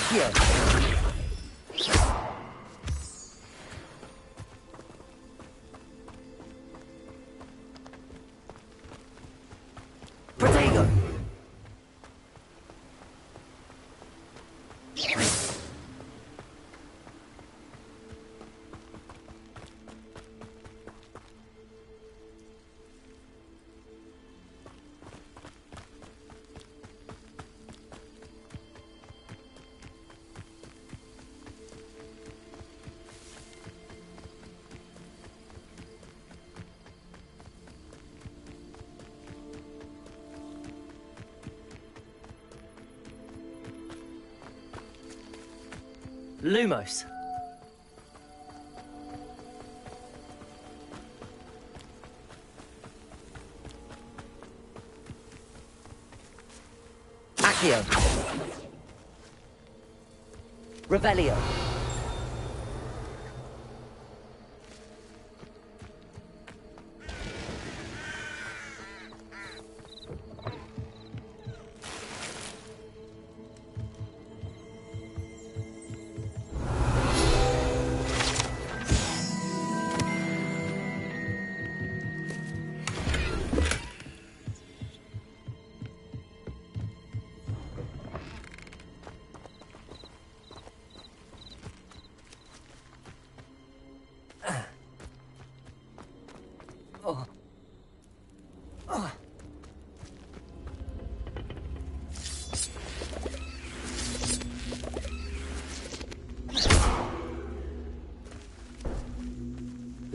Accio. Protego. Lumos. Accio. Revelio.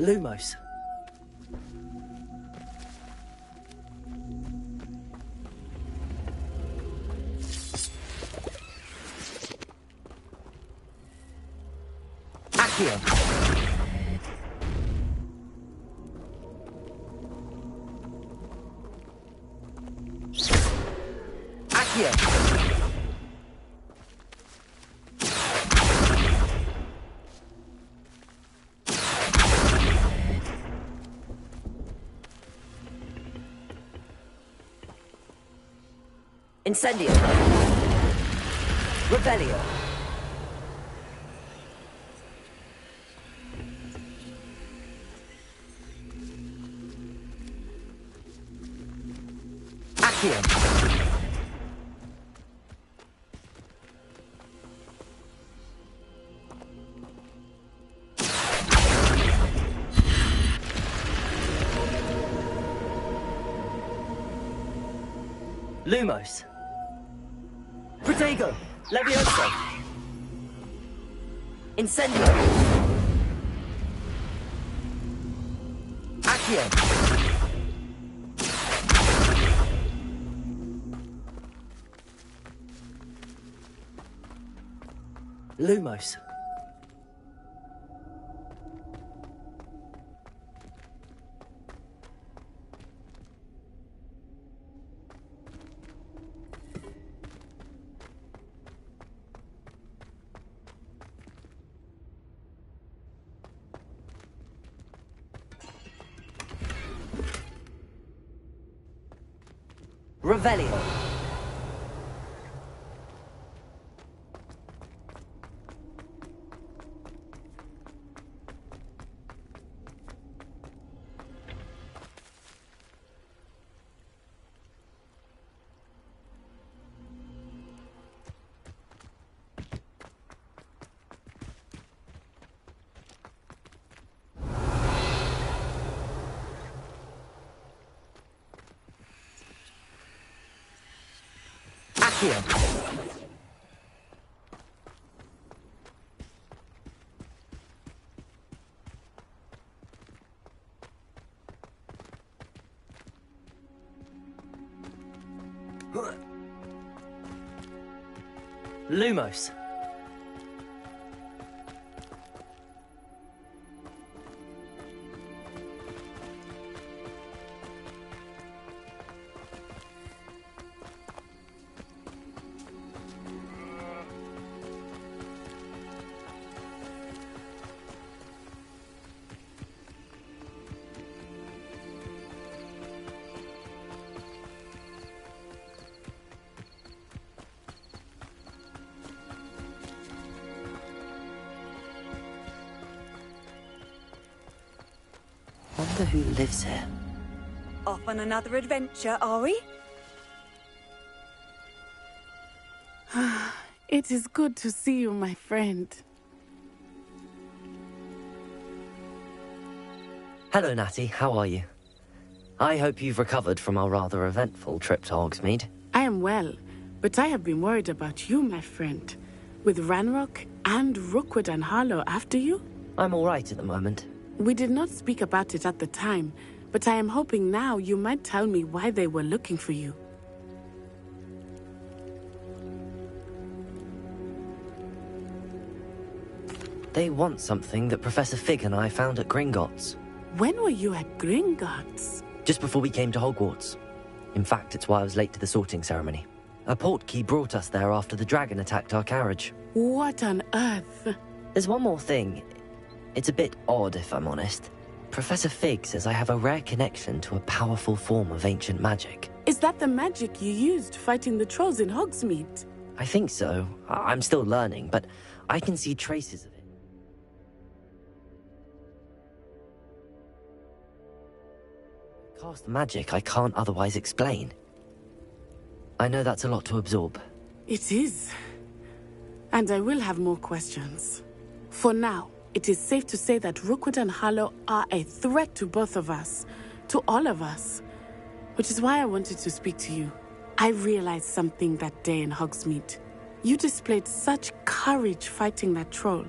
Lumos. Accio. Accio. Incendio. Revelio. Accio. Lumos. Protego. Levioso. Incendio. Accio. Lumos. Revelio. Accio. Lumos. Wonder who lives here. Off on another adventure, are we? It is good to see you, my friend. Hello, Natty. How are you? I hope you've recovered from our rather eventful trip to Hogsmeade. I am well, but I have been worried about you, my friend. With Ranrock and Rookwood and Harlow after you? I'm all right at the moment. We did not speak about it at the time, but I am hoping now you might tell me why they were looking for you. They want something that Professor Fig and I found at Gringotts. When were you at Gringotts? Just before we came to Hogwarts. In fact, it's why I was late to the sorting ceremony. A portkey brought us there after the dragon attacked our carriage. What on earth? There's one more thing. It's a bit odd, if I'm honest. Professor Fig says I have a rare connection to a powerful form of ancient magic. Is that the magic you used fighting the trolls in Hogsmeade? I think so. I'm still learning, but I can see traces of it. Cast magic I can't otherwise explain. I know that's a lot to absorb. It is. And I will have more questions. For now, it is safe to say that Rookwood and Harlow are a threat to both of us. To all of us. Which is why I wanted to speak to you. I realized something that day in Hogsmeade. You displayed such courage fighting that troll.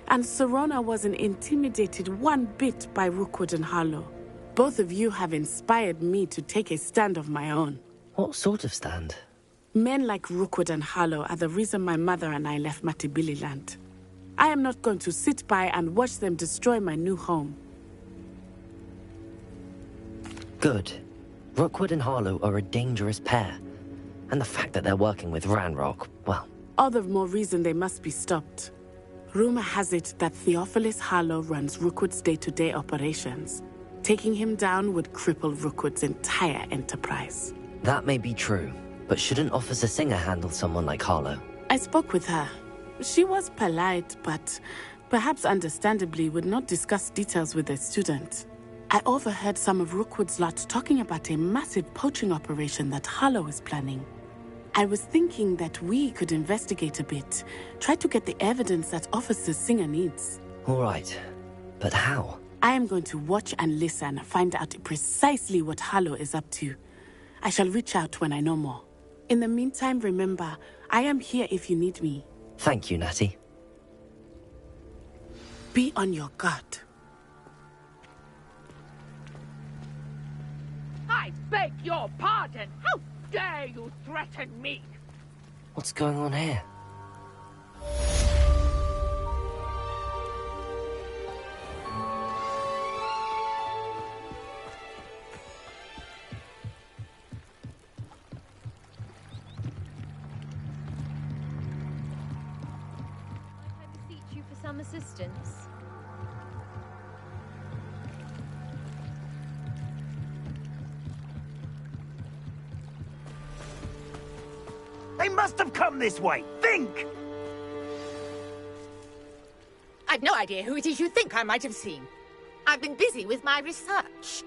And Serona wasn't intimidated one bit by Rookwood and Harlow. Both of you have inspired me to take a stand of my own. What sort of stand? Men like Rookwood and Harlow are the reason my mother and I left Matabeleland. I am not going to sit by and watch them destroy my new home. Good. Rookwood and Harlow are a dangerous pair. And the fact that they're working with Ranrock, well... All the more reason they must be stopped. Rumor has it that Theophilus Harlow runs Rookwood's day-to-day operations. Taking him down would cripple Rookwood's entire enterprise. That may be true, but shouldn't Officer Singer handle someone like Harlow? I spoke with her. She was polite, but perhaps understandably would not discuss details with a student. I overheard some of Rookwood's lot talking about a massive poaching operation that Harlow is planning. I was thinking that we could investigate a bit, try to get the evidence that Officer Singer needs. All right, but how? I am going to watch and listen, find out precisely what Harlow is up to. I shall reach out when I know more. In the meantime, remember, I am here if you need me. Thank you, Natty. Be on your guard. I beg your pardon! How dare you threaten me? What's going on here? Some assistance. They must have come this way. Think! I've no idea who it is you think I might have seen. I've been busy with my research.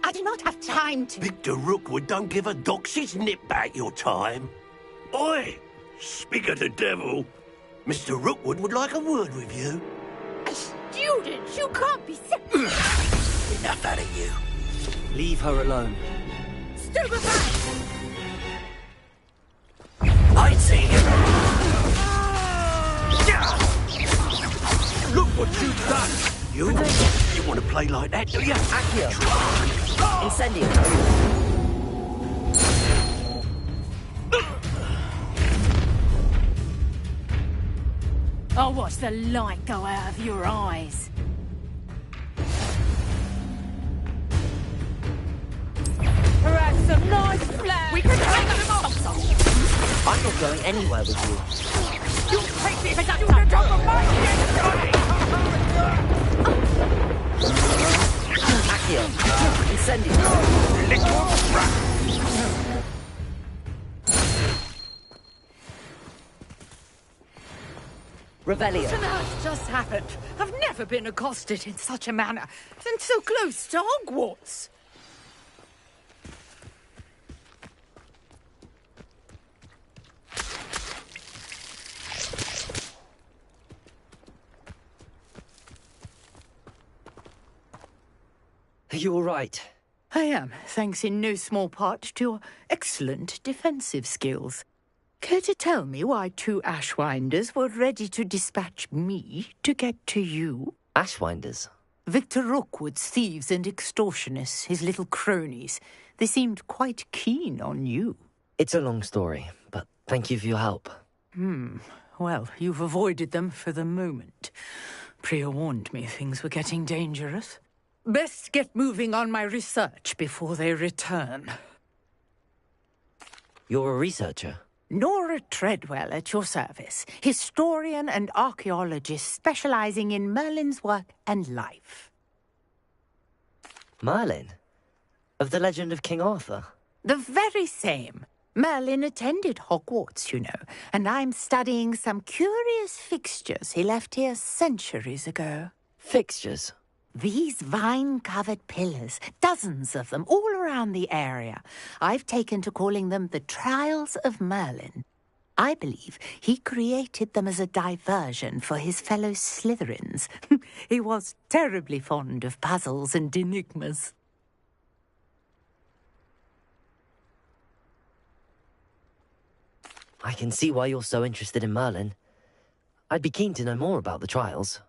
I do not have time to... Victor Rookwood don't give a doxy's nip back your time. Oi! Speak of the devil. Mr. Rookwood would like a word with you. A student? You can't be... Enough out of you. Leave her alone. Stupefy! I see you. Look what you've done. You want to play like that, do you? Accio! Incendio! I'll watch the light go out of your eyes. That's some nice flair! We can hang them off! I'm not going anywhere with you. You take this to the top of my head, Johnny! Accio! Incendio! Little brat. Revelio. What on earth just happened? I've never been accosted in such a manner, and so close to Hogwarts. Are you all right? I am, thanks in no small part to your excellent defensive skills. Care to tell me why 2 Ashwinders were ready to dispatch me to get to you? Ashwinders? Victor Rookwood's thieves and extortionists, his little cronies. They seemed quite keen on you. It's a long story, but thank you for your help. Well, you've avoided them for the moment. Priya warned me things were getting dangerous. Best get moving on my research before they return. You're a researcher? Nora Treadwell at your service, historian and archaeologist specializing in Merlin's work and life. Merlin? Of the legend of King Arthur? The very same. Merlin attended Hogwarts, you know, and I'm studying some curious fixtures he left here centuries ago. Fixtures? These vine-covered pillars, dozens of them, all around the area. I've taken to calling them the Trials of Merlin. I believe he created them as a diversion for his fellow Slytherins. He was terribly fond of puzzles and enigmas. I can see why you're so interested in Merlin. I'd be keen to know more about the trials.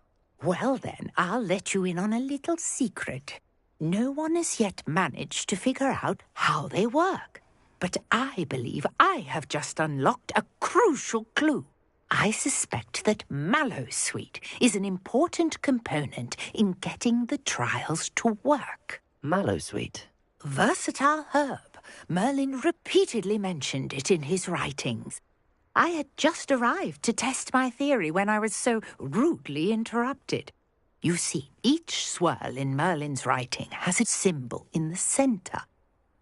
Well then, I'll let you in on a little secret. No one has yet managed to figure out how they work. But I believe I have just unlocked a crucial clue. I suspect that Mallowsweet is an important component in getting the trials to work. Mallowsweet? Versatile herb. Merlin repeatedly mentioned it in his writings. I had just arrived to test my theory when I was so rudely interrupted. You see, each swirl in Merlin's writing has a symbol in the centre.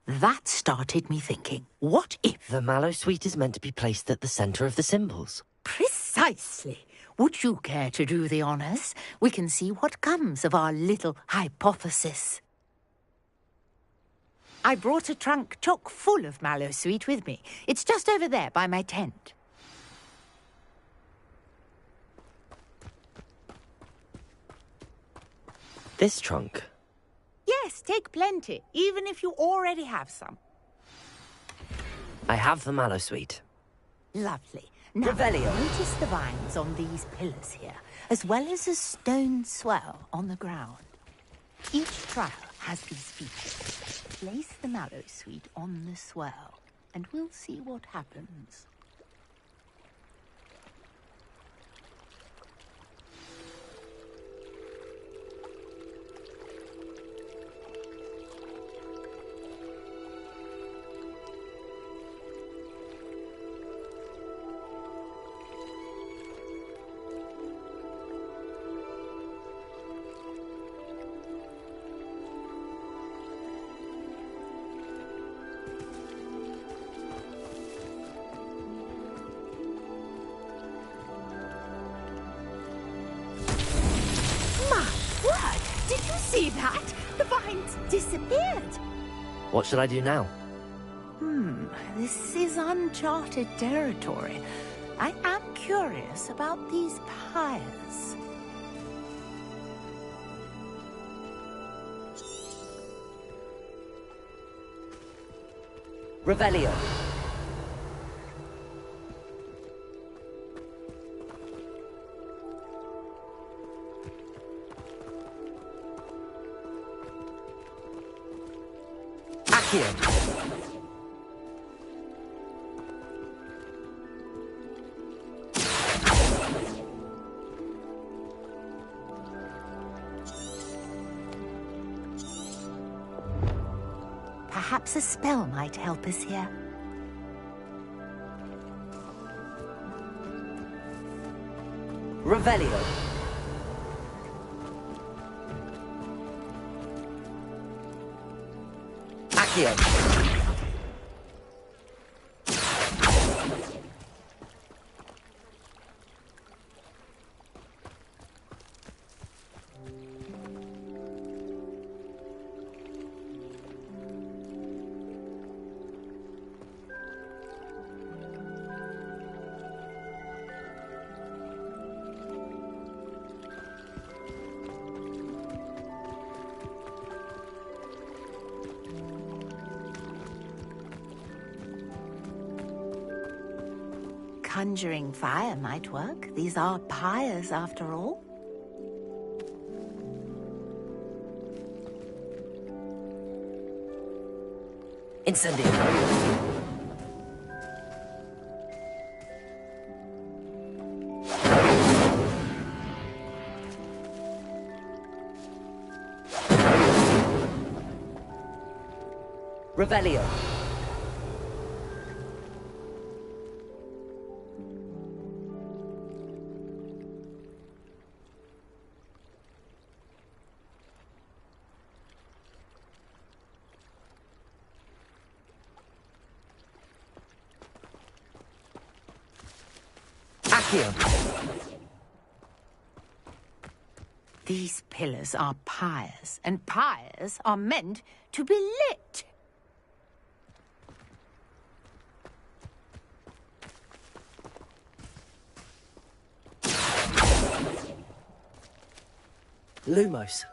That started me thinking, what if... The Mallowsweet is meant to be placed at the centre of the symbols. Precisely. Would you care to do the honours? We can see what comes of our little hypothesis. I brought a trunk chock full of Mallowsweet with me. It's just over there by my tent. This trunk? Yes, take plenty, even if you already have some. I have the Mallowsweet. Lovely. Now, Revelio. Notice the vines on these pillars here, as well as a stone swell on the ground. Each trial has these features. Place the Mallowsweet on the swell, and we'll see what happens. See that? The vines disappeared. What should I do now? This is uncharted territory. I am curious about these pyres. Revelio. Perhaps a spell might help us here. Revelio. Accio. Conjuring fire might work. These are pyres, after all. Incendio. Revelio. Accio. These pillars are pyres, and pyres are meant to be lit. Lumos.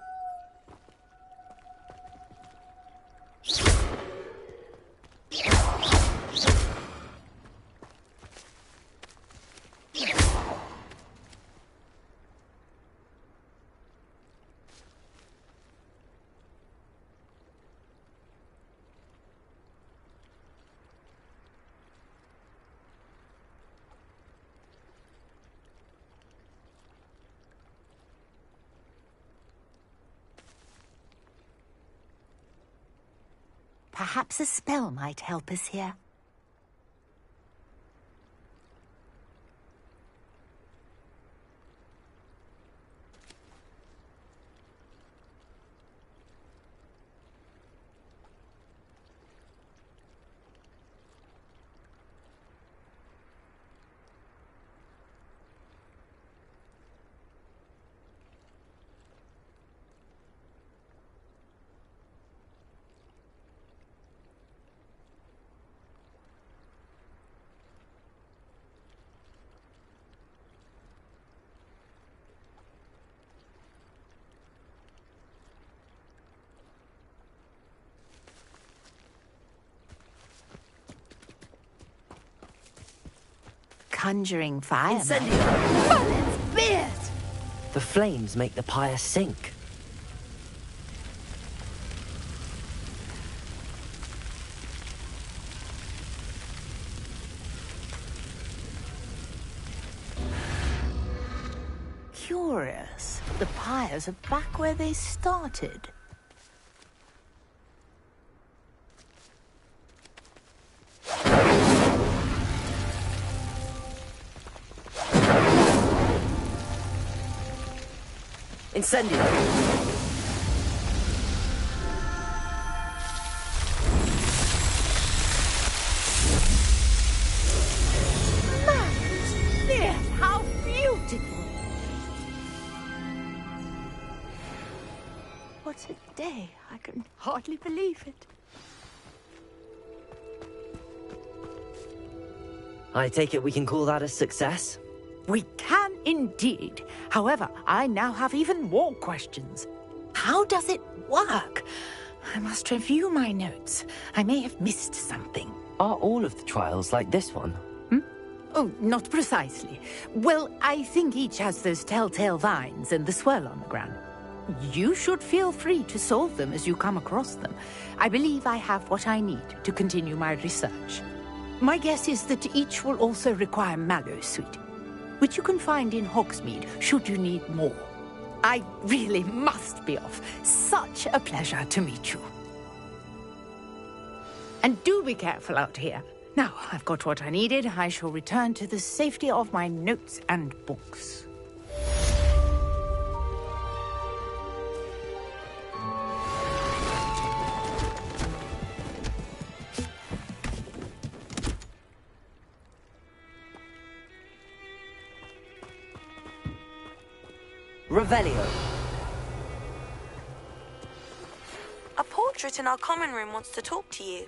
Perhaps a spell might help us here. Conjuring fire. Incendio. Well, it's fierce! The flames make the pyre sink. Curious. The pyres are back where they started. Incendio. Fierce! How beautiful! What a day. I can hardly believe it. I take it we can call that a success? We can indeed. However, I now have even more questions. How does it work? I must review my notes. I may have missed something. Are all of the trials like this one? Oh, not precisely. Well, I think each has those telltale vines and the swirl on the ground. You should feel free to solve them as you come across them. I believe I have what I need to continue my research. My guess is that each will also require mallow sweet, which you can find in Hogsmeade should you need more. I really must be off. Such a pleasure to meet you. And do be careful out here. Now, I've got what I needed. I shall return to the safety of my notes and books. Revelio. A portrait in our common room wants to talk to you.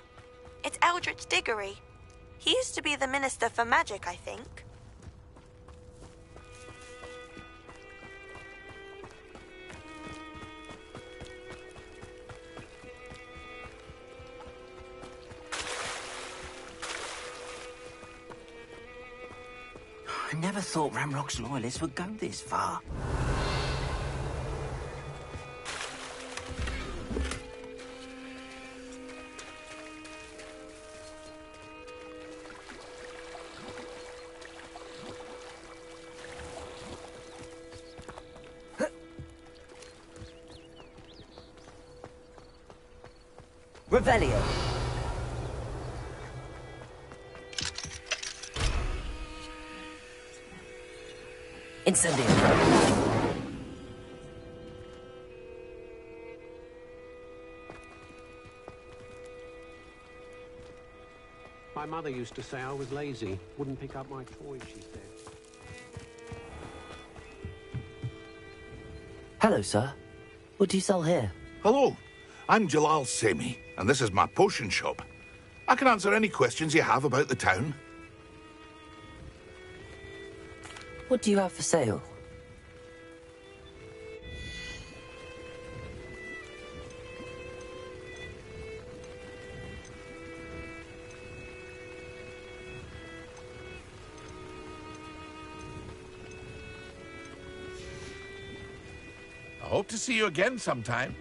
It's Eldritch Diggory. He used to be the Minister for Magic, I think. never thought Ramrock's loyalists would go this far. Revelio. Incendio. My mother used to say I was lazy. Wouldn't pick up my toys, she said. Hello, sir. What do you sell here? Hello, I'm Jalal Semi, and this is my potion shop. I can answer any questions you have about the town. What do you have for sale? I hope to see you again sometime.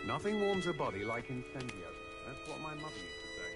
Nothing warms a body like incendio. That's what my mother used to say.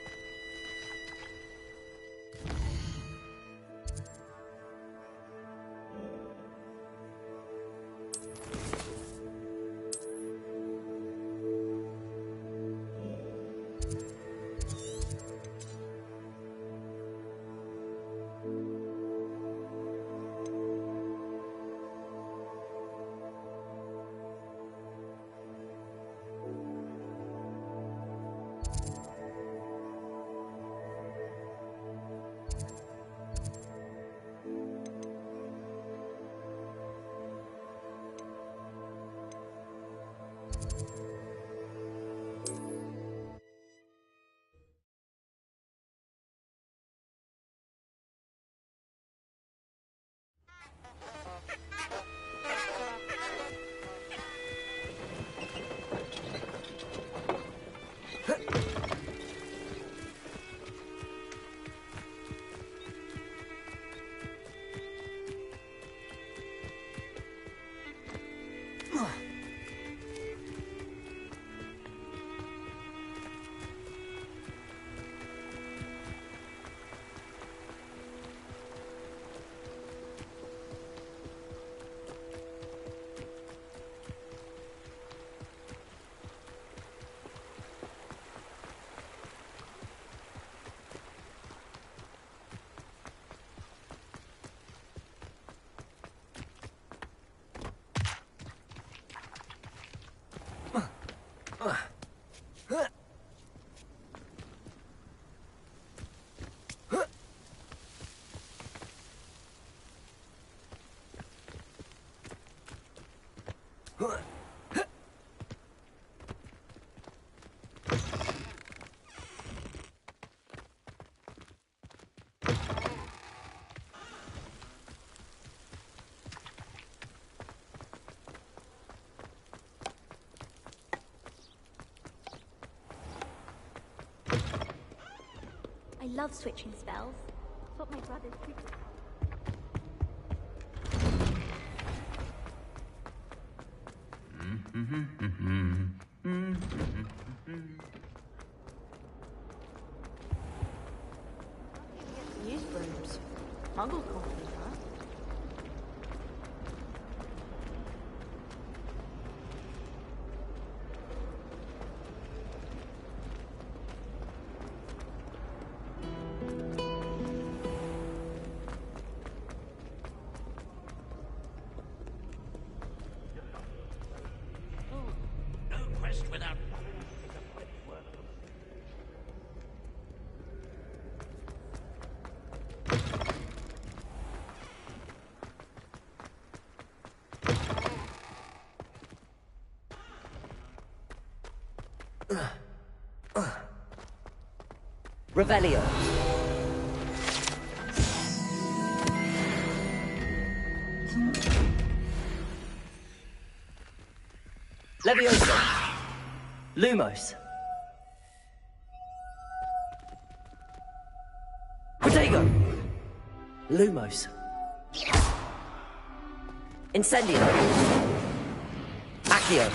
I love switching spells. It's what my brothers do. Use brooms. Muggles can't do that. Without Revelio. Leviosa. Lumos. Protego. Lumos. Incendio. Accio.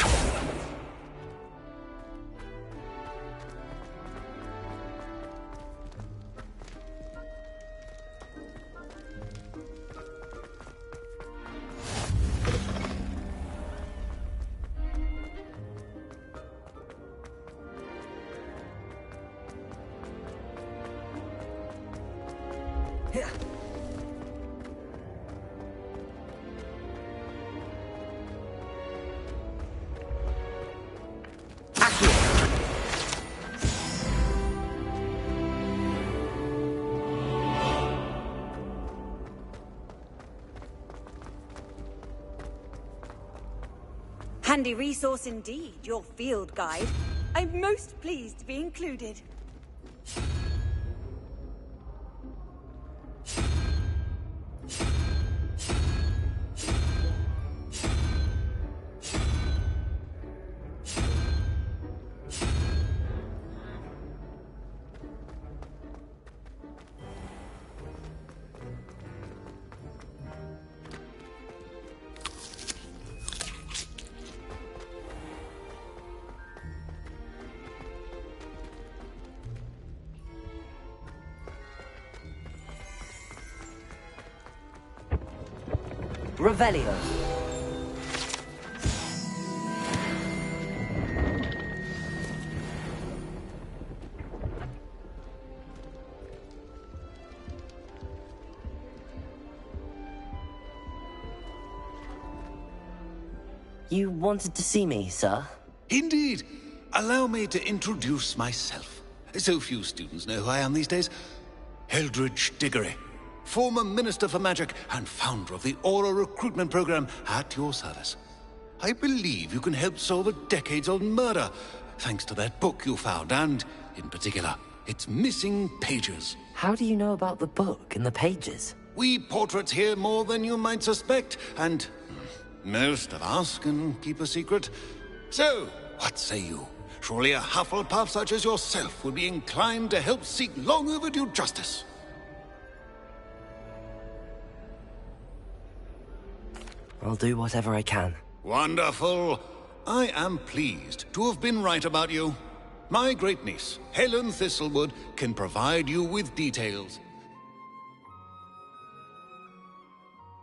Handy resource indeed, your field guide. I'm most pleased to be included. Revelio. You wanted to see me, sir? Indeed. Allow me to introduce myself. So few students know who I am these days. Eldridge Diggory, former Minister for Magic and founder of the Aura recruitment program at your service. I believe you can help solve a decades-old murder, thanks to that book you found, and, in particular, its missing pages. How do you know about the book and the pages? We portraits hear more than you might suspect, and most of us can keep a secret. So, what say you? Surely a Hufflepuff such as yourself would be inclined to help seek long overdue justice. I'll do whatever I can. Wonderful. I am pleased to have been right about you. My great-niece, Helen Thistlewood, can provide you with details.